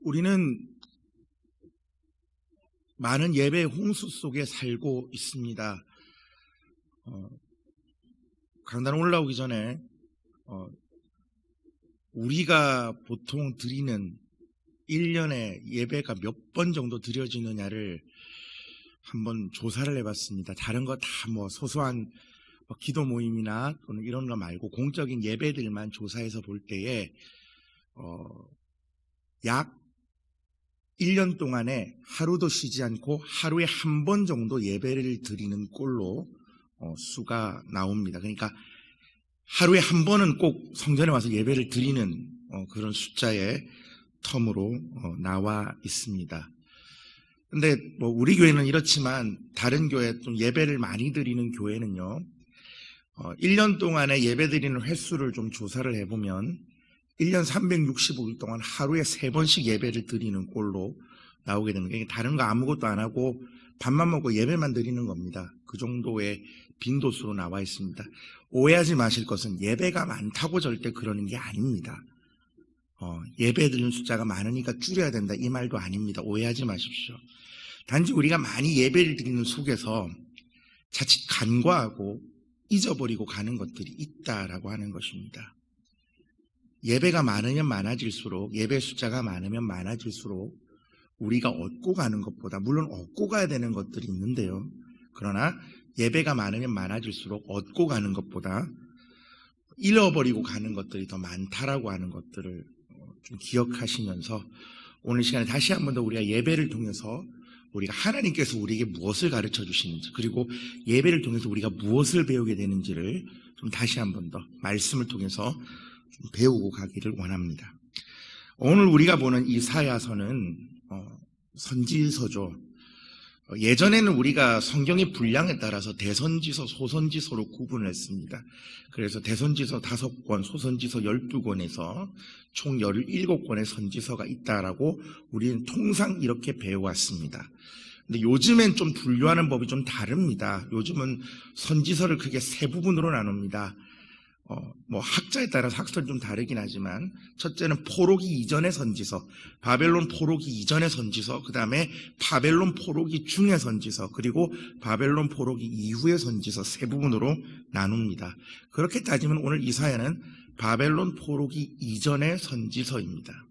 우리는 많은 예배 홍수 속에 살고 있습니다. 강단 올라오기 전에 우리가 보통 드리는 1년에 예배가 몇 번 정도 드려지느냐를 한번 조사를 해봤습니다. 다른 거 다 소소한 기도 모임이나 또는 이런 거 말고 공적인 예배들만 조사해서 볼 때에 약 1년 동안에 하루도 쉬지 않고 하루에 한 번 정도 예배를 드리는 꼴로 수가 나옵니다. 그러니까 하루에 한 번은 꼭 성전에 와서 예배를 드리는 그런 숫자의 텀으로 나와 있습니다. 근데 우리 교회는 이렇지만 다른 교회 좀 예배를 많이 드리는 교회는요, 1년 동안에 예배 드리는 횟수를 좀 조사를 해보면 1년 365일 동안 하루에 3번씩 예배를 드리는 꼴로 나오게 되는 거예요. 다른 거 아무것도 안 하고 밥만 먹고 예배만 드리는 겁니다. 그 정도의 빈도수로 나와 있습니다. 오해하지 마실 것은 예배가 많다고 절대 그러는 게 아닙니다. 예배 드리는 숫자가 많으니까 줄여야 된다 이 말도 아닙니다. 오해하지 마십시오. 단지 우리가 많이 예배를 드리는 속에서 자칫 간과하고 잊어버리고 가는 것들이 있다라고 하는 것입니다. 예배가 많으면 많아질수록, 예배 숫자가 많으면 많아질수록 우리가 얻고 가는 것보다, 물론 얻고 가야 되는 것들이 있는데요, 그러나 예배가 많으면 많아질수록 얻고 가는 것보다 잃어버리고 가는 것들이 더 많다라고 하는 것들을 좀 기억하시면서 오늘 시간에 다시 한 번 더 우리가 예배를 통해서 우리가 하나님께서 우리에게 무엇을 가르쳐 주시는지, 그리고 예배를 통해서 우리가 무엇을 배우게 되는지를 좀 다시 한 번 더 말씀을 통해서 좀 배우고 가기를 원합니다. 오늘 우리가 보는 이사야서는 선지서죠. 예전에는 우리가 성경의 분량에 따라서 대선지서, 소선지서로 구분을 했습니다. 그래서 대선지서 5권, 소선지서 12권에서 총 17권의 선지서가 있다라고 우리는 통상 이렇게 배워왔습니다. 근데 요즘엔 좀 분류하는 법이 좀 다릅니다. 요즘은 선지서를 크게 3부분으로 나눕니다. 학자에 따라서 학설이 좀 다르긴 하지만, 첫째는 포로기 이전의 선지서, 바벨론 포로기 이전의 선지서, 그 다음에 바벨론 포로기 중의 선지서, 그리고 바벨론 포로기 이후의 선지서 3부분으로 나눕니다. 그렇게 따지면 오늘 이사야는 바벨론 포로기 이전의 선지서입니다.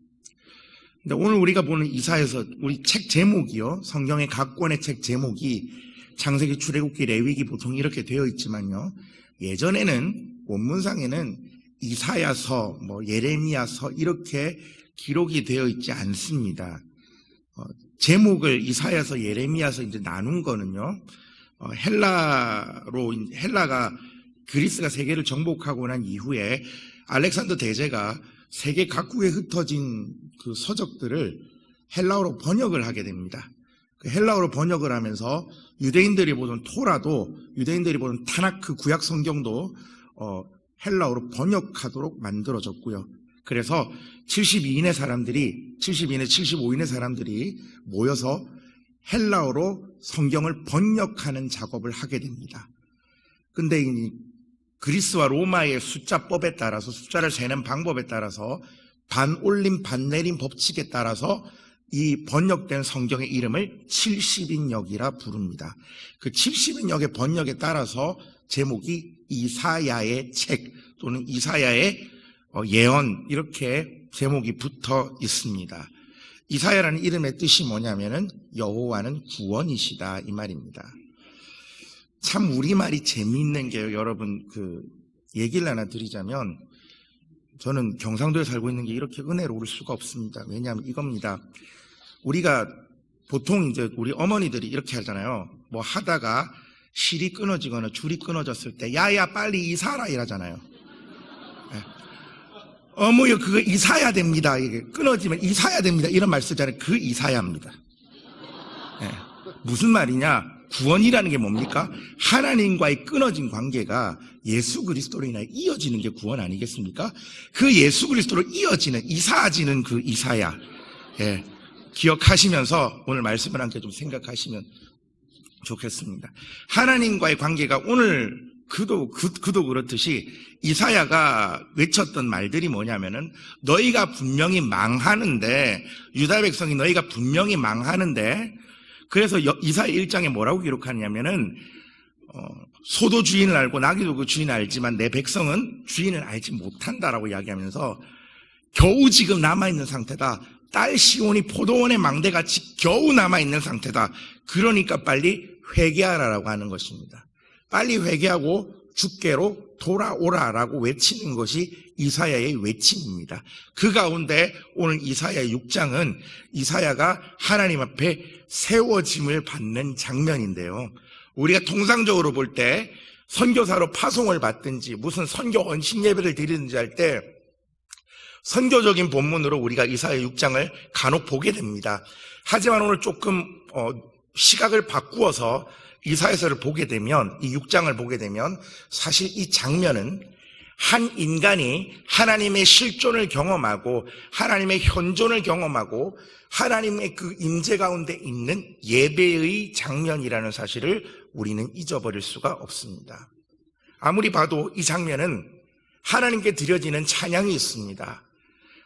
근데 오늘 우리가 보는 이사야서, 우리 책 제목이요, 성경의 각 권의 책 제목이 창세기, 출애굽기, 레위기 보통 이렇게 되어 있지만요, 예전에는 원문상에는 이사야서, 예레미야서 이렇게 기록이 되어 있지 않습니다. 제목을 이사야서, 예레미야서 이제 나눈 거는요, 헬라가 그리스가 세계를 정복하고 난 이후에 알렉산더 대제가 세계 각국에 흩어진 그 서적들을 헬라어로 번역을 하게 됩니다. 그 헬라어로 번역을 하면서 유대인들이 보던 토라도, 유대인들이 보던 타나크 구약 성경도 헬라어로 번역하도록 만들어졌고요. 그래서 72인의 사람들이, 75인의 사람들이 모여서 헬라어로 성경을 번역하는 작업을 하게 됩니다. 근데 이 그리스와 로마의 숫자법에 따라서, 숫자를 세는 방법에 따라서, 반올림 반내림 법칙에 따라서 이 번역된 성경의 이름을 70인역이라 부릅니다. 그 70인역의 번역에 따라서 제목이 이사야의 책 또는 이사야의 예언, 이렇게 제목이 붙어 있습니다. 이사야라는 이름의 뜻이 뭐냐면은 여호와는 구원이시다 이 말입니다. 참 우리말이 재미있는 게요, 여러분, 얘기를 하나 드리자면, 저는 경상도에 살고 있는 게 이렇게 은혜로울 수가 없습니다. 왜냐하면 이겁니다. 우리가 보통 이제 우리 어머니들이 이렇게 하잖아요. 하다가 실이 끊어지거나 줄이 끊어졌을 때, 야야 빨리 이사라 이러잖아요. 어머니 그거 이사야 됩니다. 이게 끊어지면 이사야 됩니다. 이런 말 쓰잖아요. 그 이사야입니다. 무슨 말이냐? 구원이라는 게 뭡니까? 하나님과의 끊어진 관계가 예수 그리스도로 인하여 이어지는 게 구원 아니겠습니까? 그 예수 그리스도로 이어지는, 이사지는 그 이사야. 기억하시면서 오늘 말씀을 함께 좀 생각하시면 좋겠습니다. 하나님과의 관계가 오늘 그도 그렇듯이 이사야가 외쳤던 말들이 뭐냐면은 너희가 분명히 망하는데, 유다 백성이 너희가 분명히 망하는데, 그래서 이사야 1장에 뭐라고 기록하냐면은 소도 주인을 알고 나귀도 그 주인을 알지만 내 백성은 주인을 알지 못한다라고 이야기하면서 겨우 지금 남아있는 상태다. 딸 시온이 포도원의 망대같이 겨우 남아있는 상태다. 그러니까 빨리 회개하라라고 하는 것입니다. 빨리 회개하고 주께로 돌아오라라고 외치는 것이 이사야의 외침입니다. 그 가운데 오늘 이사야 6장은 이사야가 하나님 앞에 세워짐을 받는 장면인데요. 우리가 통상적으로 볼 때 선교사로 파송을 받든지 무슨 선교 헌신 예배를 드리든지 할 때 선교적인 본문으로 우리가 이사야 6장을 간혹 보게 됩니다. 하지만 오늘 조금 시각을 바꾸어서 이사야서를 보게 되면, 이 6장을 보게 되면 사실 이 장면은 한 인간이 하나님의 실존을 경험하고 하나님의 현존을 경험하고 하나님의 그 임재 가운데 있는 예배의 장면이라는 사실을 우리는 잊어버릴 수가 없습니다. 아무리 봐도 이 장면은 하나님께 드려지는 찬양이 있습니다.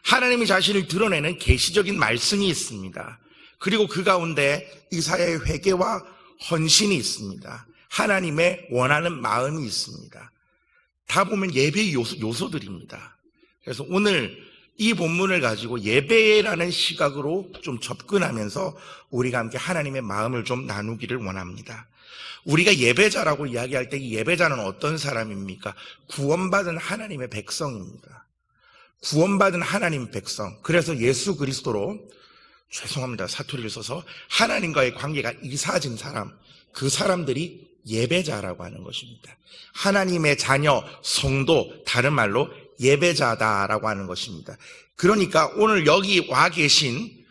하나님이 자신을 드러내는 계시적인 말씀이 있습니다. 그리고 그 가운데 이사야의 회개와 헌신이 있습니다. 하나님의 원하는 마음이 있습니다. 다 보면 예배의 요소들입니다. 그래서 오늘 이 본문을 가지고 예배라는 시각으로 좀 접근하면서 우리가 함께 하나님의 마음을 좀 나누기를 원합니다. 우리가 예배자라고 이야기할 때 이 예배자는 어떤 사람입니까? 구원받은 하나님의 백성입니다. 구원받은 하나님의 백성. 그래서 예수 그리스도로, 죄송합니다, 사투리를 써서, 하나님과의 관계가 이사진 사람, 그 사람들이 예배자라고 하는 것입니다. 하나님의 자녀, 성도, 다른 말로 예배자다라고 하는 것입니다. 그러니까 오늘 여기 와 계신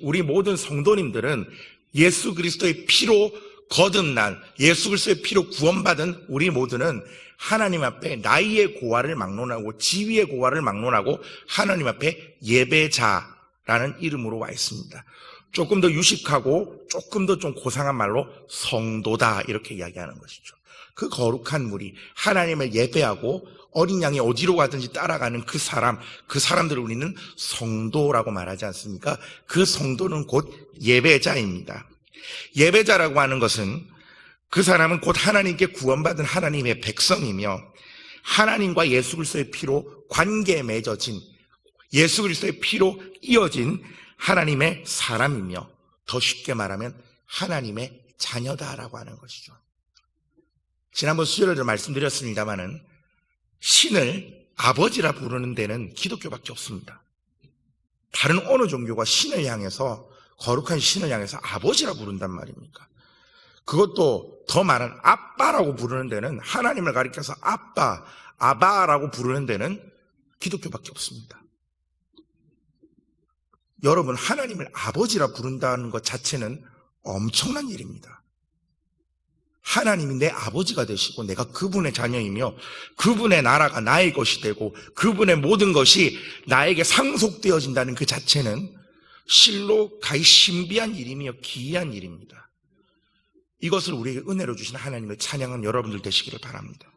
우리 모든 성도님들은 예수 그리스도의 피로 거듭난, 예수 그리스도의 피로 구원받은 우리 모두는 하나님 앞에 나이의 고아를 막론하고 지위의 고아를 막론하고 하나님 앞에 예배자라는 이름으로 와 있습니다. 조금 더 유식하고 조금 더 좀 고상한 말로 성도다, 이렇게 이야기하는 것이죠. 그 거룩한 무리, 하나님을 예배하고 어린 양이 어디로 가든지 따라가는 그 사람들을 우리는 성도라고 말하지 않습니까? 그 성도는 곧 예배자입니다. 예배자라고 하는 것은 그 사람은 곧 하나님께 구원받은 하나님의 백성이며 하나님과 예수 그리스도의 피로 관계에 맺어진, 예수 그리스도의 피로 이어진 하나님의 사람이며, 더 쉽게 말하면 하나님의 자녀다라고 하는 것이죠. 지난번 수요일에 말씀드렸습니다마는 신을 아버지라 부르는 데는 기독교밖에 없습니다. 다른 어느 종교가 신을 향해서, 거룩한 신을 향해서 아버지라 부른단 말입니까? 그것도 더 말한 아빠라고 부르는 데는, 하나님을 가리켜서 아빠, 아바라고 부르는 데는 기독교밖에 없습니다. 여러분, 하나님을 아버지라 부른다는 것 자체는 엄청난 일입니다. 하나님이 내 아버지가 되시고 내가 그분의 자녀이며 그분의 나라가 나의 것이 되고 그분의 모든 것이 나에게 상속되어진다는 그 자체는 실로 가히 신비한 일이며 기이한 일입니다. 이것을 우리에게 은혜로 주신 하나님을 찬양한 여러분들 되시기를 바랍니다.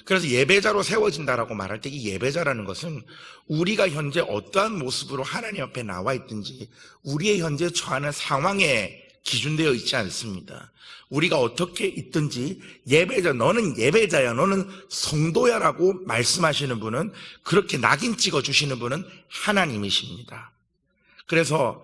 그래서 예배자로 세워진다라고 말할 때 이 예배자라는 것은 우리가 현재 어떠한 모습으로 하나님 앞에 나와 있든지 우리의 현재 처하는 상황에 기준되어 있지 않습니다. 우리가 어떻게 있든지 예배자, 너는 예배자야, 너는 성도야 라고 말씀하시는 분은, 그렇게 낙인 찍어주시는 분은 하나님이십니다. 그래서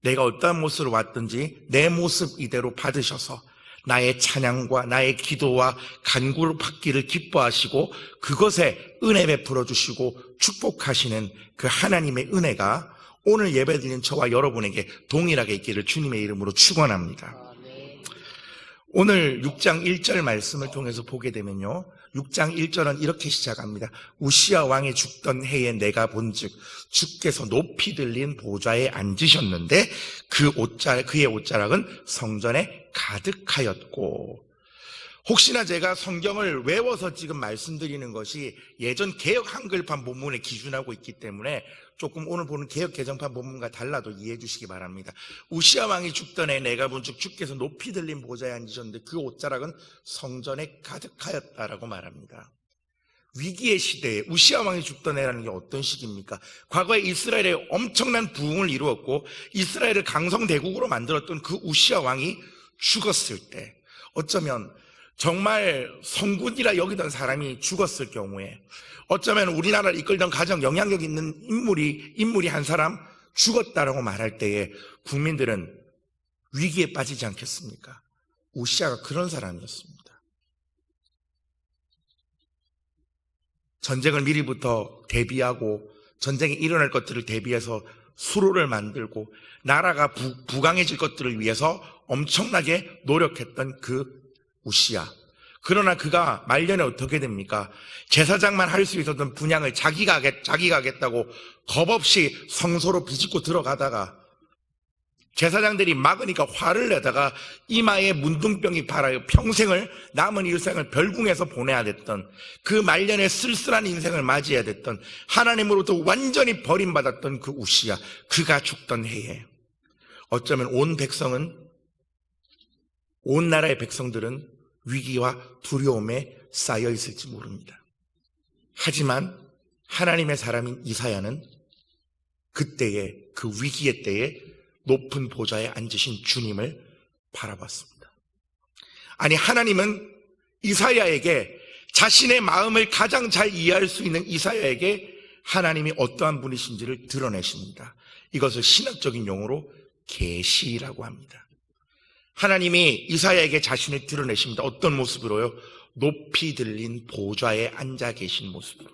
내가 어떠한 모습으로 왔든지 내 모습 이대로 받으셔서 나의 찬양과 나의 기도와 간구를 받기를 기뻐하시고 그것에 은혜 베풀어 주시고 축복하시는 그 하나님의 은혜가 오늘 예배드리는 저와 여러분에게 동일하게 있기를 주님의 이름으로 축원합니다. 오늘 6장 1절 말씀을 통해서 보게 되면요, 6장 1절은 이렇게 시작합니다. 우시야 왕이 죽던 해에 내가 본즉 주께서 높이 들린 보좌에 앉으셨는데 그의 옷자락은 성전에 가득하였고, 혹시나 제가 성경을 외워서 지금 말씀드리는 것이 예전 개역 한글판 본문에 기준하고 있기 때문에 조금 오늘 보는 개역 개정판 본문과 달라도 이해해 주시기 바랍니다. 우시야 왕이 죽던 해 내가 본즉 주께서 높이 들린 보좌에 앉으셨는데 그 옷자락은 성전에 가득하였다라고 말합니다. 위기의 시대에 우시야 왕이 죽던 해라는 게 어떤 시기입니까? 과거에 이스라엘에 엄청난 부흥을 이루었고 이스라엘을 강성대국으로 만들었던 그 우시야 왕이 죽었을 때, 어쩌면 정말 성군이라 여기던 사람이 죽었을 경우에, 어쩌면 우리나라를 이끌던 가장 영향력 있는 인물이 한 사람 죽었다라고 말할 때에 국민들은 위기에 빠지지 않겠습니까? 우시야가 그런 사람이었습니다. 전쟁을 미리부터 대비하고 전쟁이 일어날 것들을 대비해서 수로를 만들고 나라가 부강해질 것들을 위해서 엄청나게 노력했던 그 우시야. 그러나 그가 말년에 어떻게 됩니까? 제사장만 할 수 있었던 분향을 자기가 하겠다고 겁없이 성소로 비집고 들어가다가 제사장들이 막으니까 화를 내다가 이마에 문둥병이 발하여 평생을, 남은 일생을 별궁에서 보내야 됐던, 그 말년에 쓸쓸한 인생을 맞이해야 됐던, 하나님으로부터 완전히 버림받았던 그 우시야, 그가 죽던 해에 어쩌면 온 나라의 백성들은 위기와 두려움에 쌓여 있을지 모릅니다. 하지만 하나님의 사람인 이사야는 그때에, 그 위기의 때에 높은 보좌에 앉으신 주님을 바라봤습니다. 아니, 하나님은 이사야에게, 자신의 마음을 가장 잘 이해할 수 있는 이사야에게 하나님이 어떠한 분이신지를 드러내십니다. 이것을 신학적인 용어로 계시라고 합니다. 하나님이 이사야에게 자신을 드러내십니다. 어떤 모습으로요? 높이 들린 보좌에 앉아 계신 모습으로.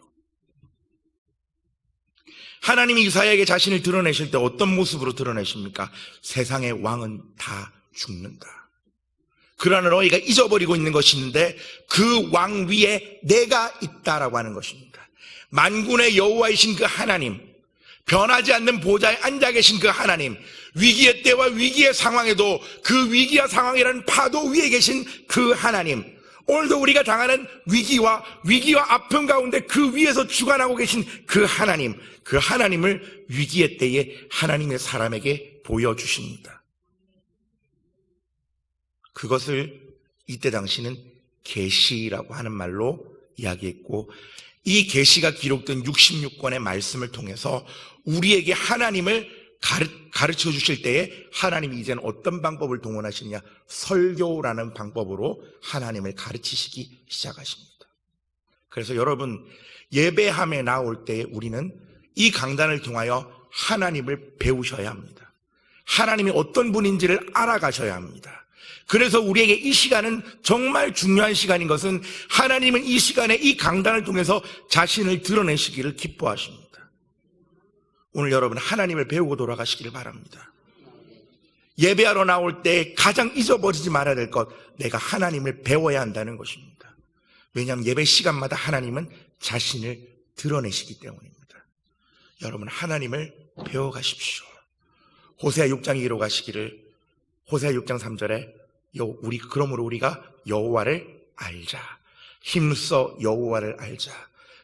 하나님이 이사야에게 자신을 드러내실 때 어떤 모습으로 드러내십니까? 세상의 왕은 다 죽는다. 그러나 너희가 잊어버리고 있는 것이 있는데 그 왕 위에 내가 있다라고 하는 것입니다. 만군의 여호와이신 그 하나님, 변하지 않는 보좌에 앉아 계신 그 하나님, 위기의 때와 위기의 상황에도 그 위기와 상황이라는 파도 위에 계신 그 하나님, 오늘도 우리가 당하는 위기와 아픔 가운데 그 위에서 주관하고 계신 그 하나님, 그 하나님을 위기의 때에 하나님의 사람에게 보여주십니다. 그것을 이때 당시는 계시라고 하는 말로 이야기했고, 이 계시가 기록된 66권의 말씀을 통해서 우리에게 하나님을 가르쳐 주실 때에 하나님이 이제는 어떤 방법을 동원하시느냐? 설교라는 방법으로 하나님을 가르치시기 시작하십니다. 그래서 여러분, 예배함에 나올 때 우리는 이 강단을 통하여 하나님을 배우셔야 합니다. 하나님이 어떤 분인지를 알아가셔야 합니다. 그래서 우리에게 이 시간은 정말 중요한 시간인 것은, 하나님은 이 시간에 이 강단을 통해서 자신을 드러내시기를 기뻐하십니다. 오늘 여러분, 하나님을 배우고 돌아가시기를 바랍니다. 예배하러 나올 때 가장 잊어버리지 말아야 될 것, 내가 하나님을 배워야 한다는 것입니다. 왜냐하면 예배 시간마다 하나님은 자신을 드러내시기 때문입니다. 여러분, 하나님을 배워가십시오. 호세아 6장에 이루어가시기를, 호세아 6장 3절에 그러므로 우리가 여호와를 알자, 힘써 여호와를 알자,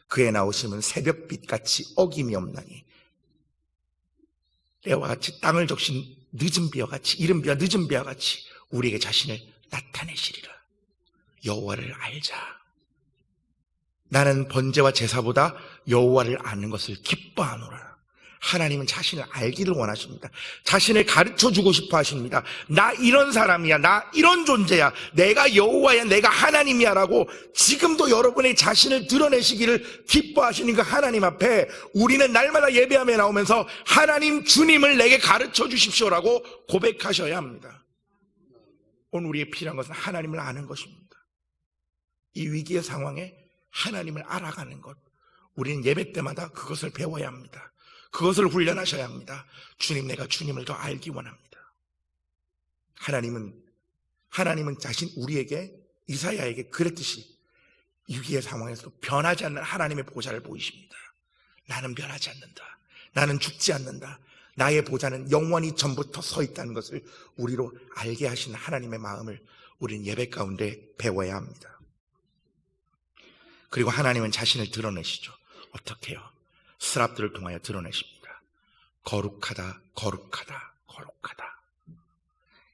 그의 나오심은 새벽빛같이 어김이 없나니, 때와 같이 땅을 적신 늦은 비와 같이, 이른 비와 늦은 비와 같이 우리에게 자신을 나타내시리라. 여호와를 알자. 나는 번제와 제사보다 여호와를 아는 것을 기뻐하노라. 하나님은 자신을 알기를 원하십니다. 자신을 가르쳐주고 싶어 하십니다. 나 이런 사람이야, 나 이런 존재야, 내가 여호와야, 내가 하나님이야 라고 지금도 여러분의 자신을 드러내시기를 기뻐하시는 그 하나님 앞에 우리는 날마다 예배함에 나오면서 하나님, 주님을 내게 가르쳐 주십시오라고 고백하셔야 합니다. 오늘 우리의 필요한 것은 하나님을 아는 것입니다. 이 위기의 상황에 하나님을 알아가는 것, 우리는 예배 때마다 그것을 배워야 합니다. 그것을 훈련하셔야 합니다. 주님, 내가 주님을 더 알기 원합니다. 하나님은 자신 우리에게, 이사야에게 그랬듯이 위기의 상황에서도 변하지 않는 하나님의 보좌를 보이십니다. 나는 변하지 않는다. 나는 죽지 않는다. 나의 보좌는 영원히 전부터 서 있다는 것을 우리로 알게 하시는 하나님의 마음을 우리는 예배 가운데 배워야 합니다. 그리고 하나님은 자신을 드러내시죠. 어떻게 해요? 스랍들을 통하여 드러내십니다. 거룩하다, 거룩하다, 거룩하다.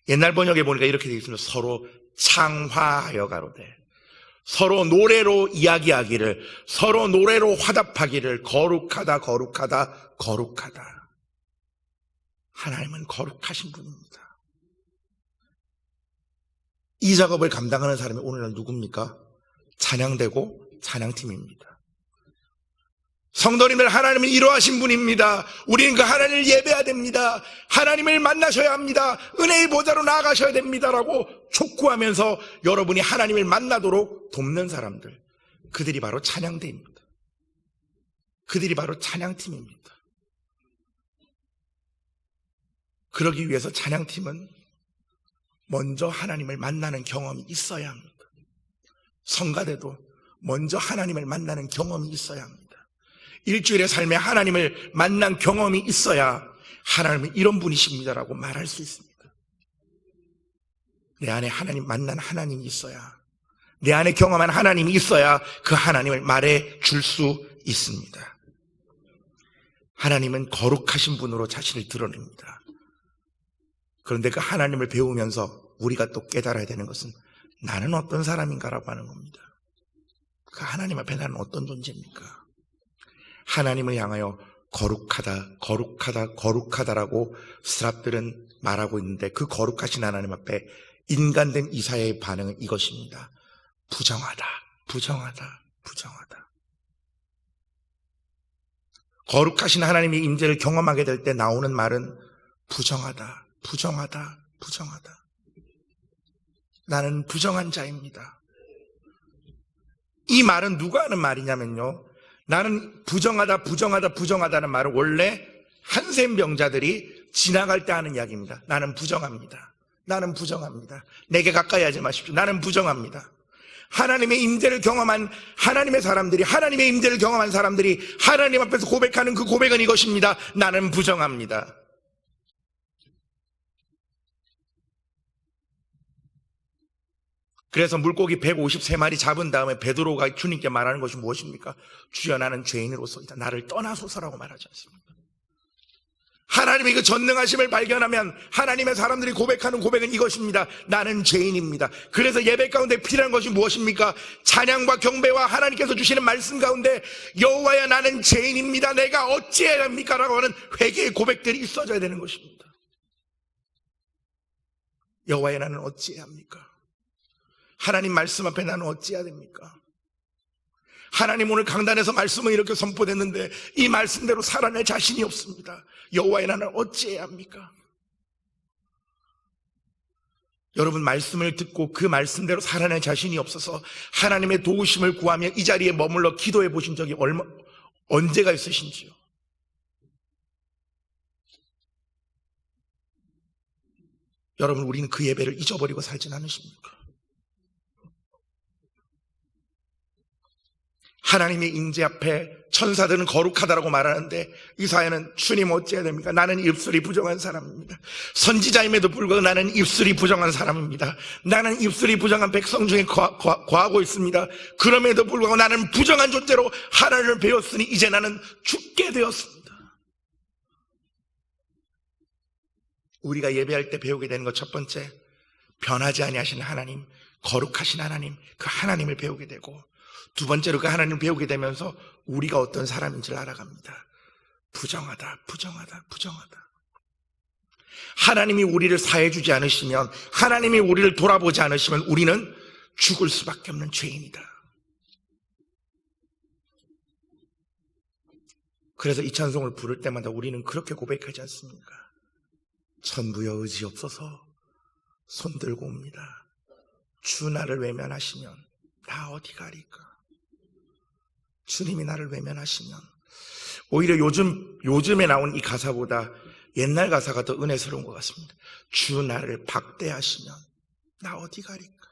옛날 번역에 보니까 이렇게 되어 있습니다. 서로 창화하여 가로되, 서로 노래로 이야기하기를, 서로 노래로 화답하기를, 거룩하다, 거룩하다, 거룩하다. 하나님은 거룩하신 분입니다. 이 작업을 감당하는 사람이 오늘날 누굽니까? 찬양되고 찬양팀입니다. 성도님들, 하나님은 이러하신 분입니다. 우리는 그 하나님을 예배해야 됩니다. 하나님을 만나셔야 합니다. 은혜의 보좌로 나아가셔야 됩니다라고 촉구하면서 여러분이 하나님을 만나도록 돕는 사람들, 그들이 바로 찬양대입니다. 그들이 바로 찬양팀입니다. 그러기 위해서 찬양팀은 먼저 하나님을 만나는 경험이 있어야 합니다. 성가대도 먼저 하나님을 만나는 경험이 있어야 합니다. 일주일의 삶에 하나님을 만난 경험이 있어야 하나님은 이런 분이십니다라고 말할 수 있습니다. 내 안에 하나님 만난 하나님이 있어야, 내 안에 경험한 하나님이 있어야 그 하나님을 말해 줄 수 있습니다. 하나님은 거룩하신 분으로 자신을 드러냅니다. 그런데 그 하나님을 배우면서 우리가 또 깨달아야 되는 것은 나는 어떤 사람인가라고 하는 겁니다. 그 하나님 앞에 나는 어떤 존재입니까? 하나님을 향하여 거룩하다, 거룩하다, 거룩하다라고 스랍들은 말하고 있는데, 그 거룩하신 하나님 앞에 인간된 이사야의 반응은 이것입니다. 부정하다, 부정하다, 부정하다. 거룩하신 하나님의 임재를 경험하게 될 때 나오는 말은 부정하다, 부정하다, 부정하다. 나는 부정한 자입니다. 이 말은 누가 하는 말이냐면요, 나는 부정하다, 부정하다, 부정하다는 말은 원래 한센병자들이 지나갈 때 하는 이야기입니다. 나는 부정합니다. 나는 부정합니다. 내게 가까이 하지 마십시오. 나는 부정합니다. 하나님의 임재를 경험한 하나님의 사람들이, 하나님의 임재를 경험한 사람들이 하나님 앞에서 고백하는 그 고백은 이것입니다. 나는 부정합니다. 그래서 물고기 153마리 잡은 다음에 베드로가 주님께 말하는 것이 무엇입니까? 주여, 나는 죄인으로서이다. 나를 떠나소서라고 말하지 않습니까? 하나님의 그 전능하심을 발견하면 하나님의 사람들이 고백하는 고백은 이것입니다. 나는 죄인입니다. 그래서 예배 가운데 필요한 것이 무엇입니까? 찬양과 경배와 하나님께서 주시는 말씀 가운데 여호와야, 나는 죄인입니다. 내가 어찌해야 합니까? 라고 하는 회개의 고백들이 있어져야 되는 것입니다. 여호와야, 나는 어찌해야 합니까? 하나님 말씀 앞에 나는 어찌해야 됩니까? 하나님, 오늘 강단에서 말씀은 이렇게 선포됐는데 이 말씀대로 살아낼 자신이 없습니다. 여호와의 나는 어찌해야 합니까? 여러분, 말씀을 듣고 그 말씀대로 살아낼 자신이 없어서 하나님의 도우심을 구하며 이 자리에 머물러 기도해 보신 적이 언제가 있으신지요? 여러분, 우리는 그 예배를 잊어버리고 살진 않으십니까? 하나님의 임재 앞에 천사들은 거룩하다라고 말하는데 이사야는 주님 어찌해야 됩니까? 나는 입술이 부정한 사람입니다. 선지자임에도 불구하고 나는 입술이 부정한 사람입니다. 나는 입술이 부정한 백성 중에 거하고 있습니다. 그럼에도 불구하고 나는 부정한 존재로 하나님을 배웠으니 이제 나는 죽게 되었습니다. 우리가 예배할 때 배우게 되는 것, 첫 번째, 변하지 아니하시는 하나님, 거룩하신 하나님, 그 하나님을 배우게 되고, 두 번째로 그 하나님을 배우게 되면서 우리가 어떤 사람인지를 알아갑니다. 부정하다, 부정하다, 부정하다. 하나님이 우리를 사해주지 않으시면, 하나님이 우리를 돌아보지 않으시면 우리는 죽을 수밖에 없는 죄인이다. 그래서 이 찬송을 부를 때마다 우리는 그렇게 고백하지 않습니까? 천부여 의지없어서 손들고 옵니다. 주 나를 외면하시면 나 어디 가리까? 주님이 나를 외면하시면, 오히려 요즘에 나온 이 가사보다 옛날 가사가 더 은혜스러운 것 같습니다. 주 나를 박대하시면 나 어디 가리까?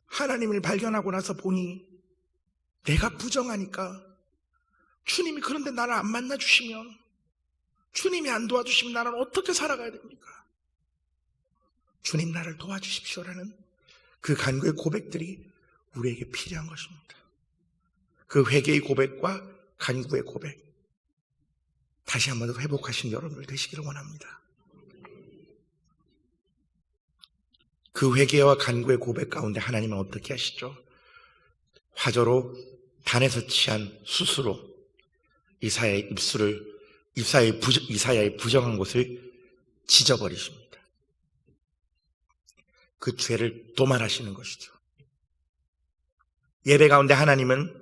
하나님을 발견하고 나서 보니 내가 부정하니까 주님이 그런데 나를 안 만나주시면, 주님이 안 도와주시면 나는 어떻게 살아가야 됩니까? 주님 나를 도와주십시오라는 그 간구의 고백들이 우리에게 필요한 것입니다. 그 회개의 고백과 간구의 고백, 다시 한번 더 회복하신 여러분들 되시기를 원합니다. 그 회개와 간구의 고백 가운데 하나님은 어떻게 하시죠? 화저로 단에서 취한 숯으로 이사야의 입술을, 이사야의 부정한 곳을 찢어버리십니다. 그 죄를 도말하시는 것이죠. 예배 가운데 하나님은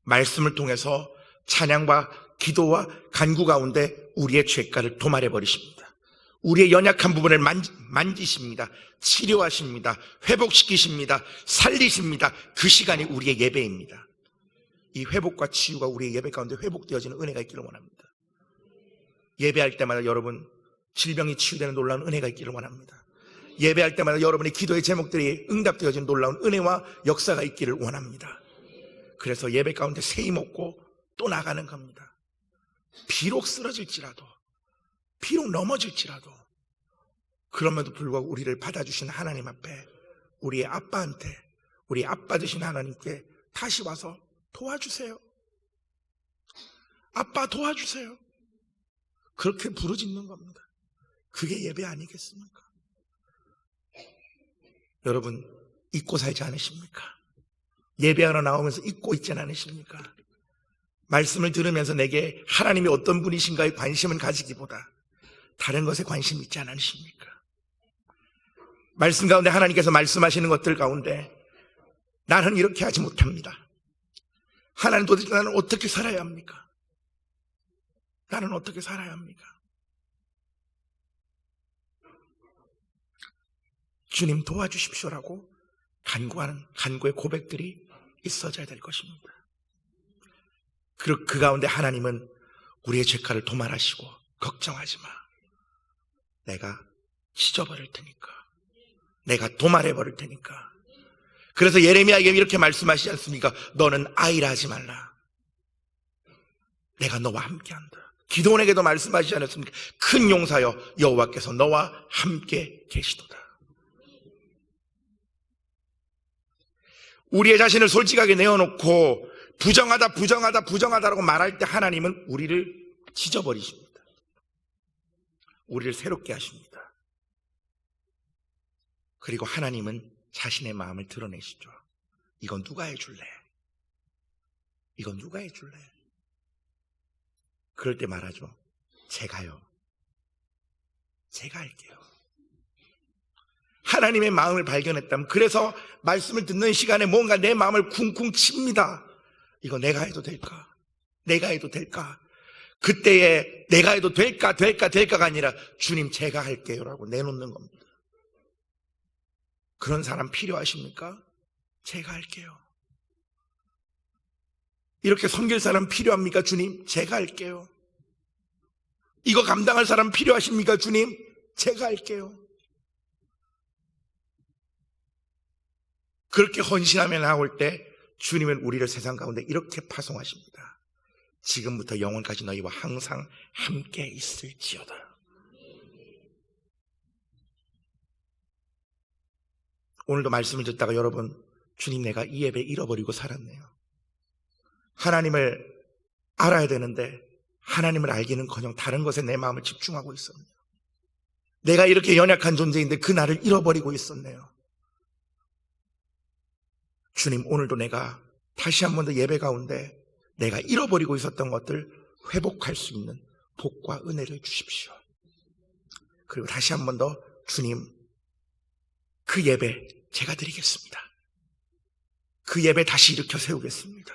말씀을 통해서 찬양과 기도와 간구 가운데 우리의 죄가를 도말해버리십니다. 우리의 연약한 부분을 만지십니다. 치료하십니다. 회복시키십니다. 살리십니다. 그 시간이 우리의 예배입니다. 이 회복과 치유가 우리의 예배 가운데 회복되어지는 은혜가 있기를 원합니다. 예배할 때마다 여러분 질병이 치유되는 놀라운 은혜가 있기를 원합니다. 예배할 때마다 여러분의 기도의 제목들이 응답되어지는 놀라운 은혜와 역사가 있기를 원합니다. 그래서 예배 가운데 세임 얻고 또 나가는 겁니다. 비록 쓰러질지라도, 비록 넘어질지라도, 그럼에도 불구하고 우리를 받아주신 하나님 앞에, 우리의 아빠한테, 우리 아빠 되신 하나님께 다시 와서 도와주세요. 아빠 도와주세요. 그렇게 부르짖는 겁니다. 그게 예배 아니겠습니까? 여러분 잊고 살지 않으십니까? 예배하러 나오면서 잊고 있지는 않으십니까? 말씀을 들으면서 내게 하나님이 어떤 분이신가에 관심을 가지기보다 다른 것에 관심이 있지 않으십니까? 말씀 가운데 하나님께서 말씀하시는 것들 가운데 나는 이렇게 하지 못합니다. 하나님 도대체 나는 어떻게 살아야 합니까? 나는 어떻게 살아야 합니까? 주님 도와주십시오라고 간구하는 간구의 고백들이 있어져야 될 것입니다. 그리고 그 가운데 하나님은 우리의 죄가를 도말하시고 걱정하지 마. 내가 찢어버릴 테니까. 내가 도말해버릴 테니까. 그래서 예레미야에게 이렇게 말씀하시지 않습니까? 너는 아이라 하지 말라. 내가 너와 함께한다. 기도원에게도 말씀하시지 않았습니까? 큰 용사여 여호와께서 너와 함께 계시도다. 우리의 자신을 솔직하게 내어놓고 부정하다라고 말할 때 하나님은 우리를 찢어버리십니다. 우리를 새롭게 하십니다. 그리고 하나님은 자신의 마음을 드러내시죠. 이건 누가 해줄래? 이건 누가 해줄래? 그럴 때 말하죠. 제가요. 제가 할게요. 하나님의 마음을 발견했다면, 그래서 말씀을 듣는 시간에 뭔가 내 마음을 쿵쿵 칩니다. 이거 내가 해도 될까? 내가 해도 될까? 그때에 내가 해도 될까가 아니라 주님 제가 할게요라고 내놓는 겁니다. 그런 사람 필요하십니까? 제가 할게요. 이렇게 섬길 사람 필요합니까? 주님 제가 할게요. 이거 감당할 사람 필요하십니까? 주님 제가 할게요. 그렇게 헌신하며 나올 때 주님은 우리를 세상 가운데 이렇게 파송하십니다. 지금부터 영원까지 너희와 항상 함께 있을지어다. 오늘도 말씀을 듣다가 여러분, 주님 내가 이 예배 잃어버리고 살았네요. 하나님을 알아야 되는데 하나님을 알기는커녕 다른 것에 내 마음을 집중하고 있었네요. 내가 이렇게 연약한 존재인데 그 나를 잃어버리고 있었네요. 주님 오늘도 내가 다시 한 번 더 예배 가운데 내가 잃어버리고 있었던 것들 회복할 수 있는 복과 은혜를 주십시오. 그리고 다시 한 번 더 주님 그 예배 제가 드리겠습니다. 그 예배 다시 일으켜 세우겠습니다.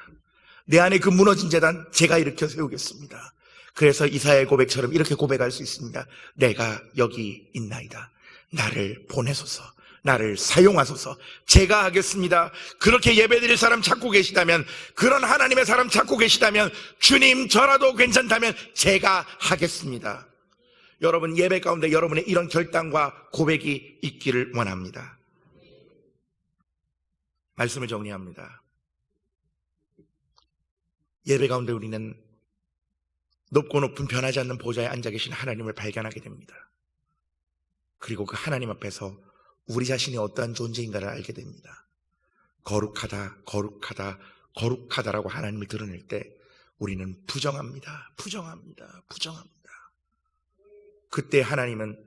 내 안에 그 무너진 제단 제가 일으켜 세우겠습니다. 그래서 이사야의 고백처럼 이렇게 고백할 수 있습니다. 내가 여기 있나이다. 나를 보내소서. 나를 사용하소서. 제가 하겠습니다. 그렇게 예배드릴 사람 찾고 계시다면, 그런 하나님의 사람 찾고 계시다면, 주님 저라도 괜찮다면 제가 하겠습니다. 여러분 예배 가운데 여러분의 이런 결단과 고백이 있기를 원합니다. 말씀을 정리합니다. 예배 가운데 우리는 높고 높은 변하지 않는 보좌에 앉아 계신 하나님을 발견하게 됩니다. 그리고 그 하나님 앞에서 우리 자신이 어떠한 존재인가를 알게 됩니다. 거룩하다, 거룩하다, 거룩하다라고 하나님을 드러낼 때 우리는 부정합니다. 부정합니다. 부정합니다. 그때 하나님은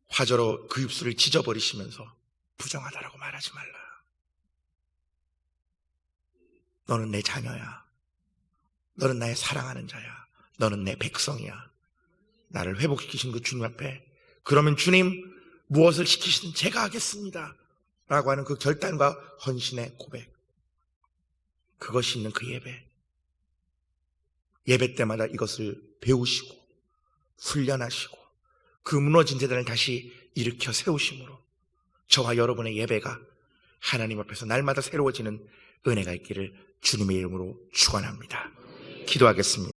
화저로 그 입술을 찢어버리시면서 부정하다라고 말하지 말라. 너는 내 자녀야. 너는 나의 사랑하는 자야. 너는 내 백성이야. 나를 회복시키신 그 주님 앞에, 그러면 주님 무엇을 시키시든 제가 하겠습니다 라고 하는 그 결단과 헌신의 고백, 그것이 있는 그 예배 때마다 이것을 배우시고 훈련하시고 그 무너진 재단을 다시 일으켜 세우심으로 저와 여러분의 예배가 하나님 앞에서 날마다 새로워지는 은혜가 있기를 주님의 이름으로 축원합니다. 기도하겠습니다.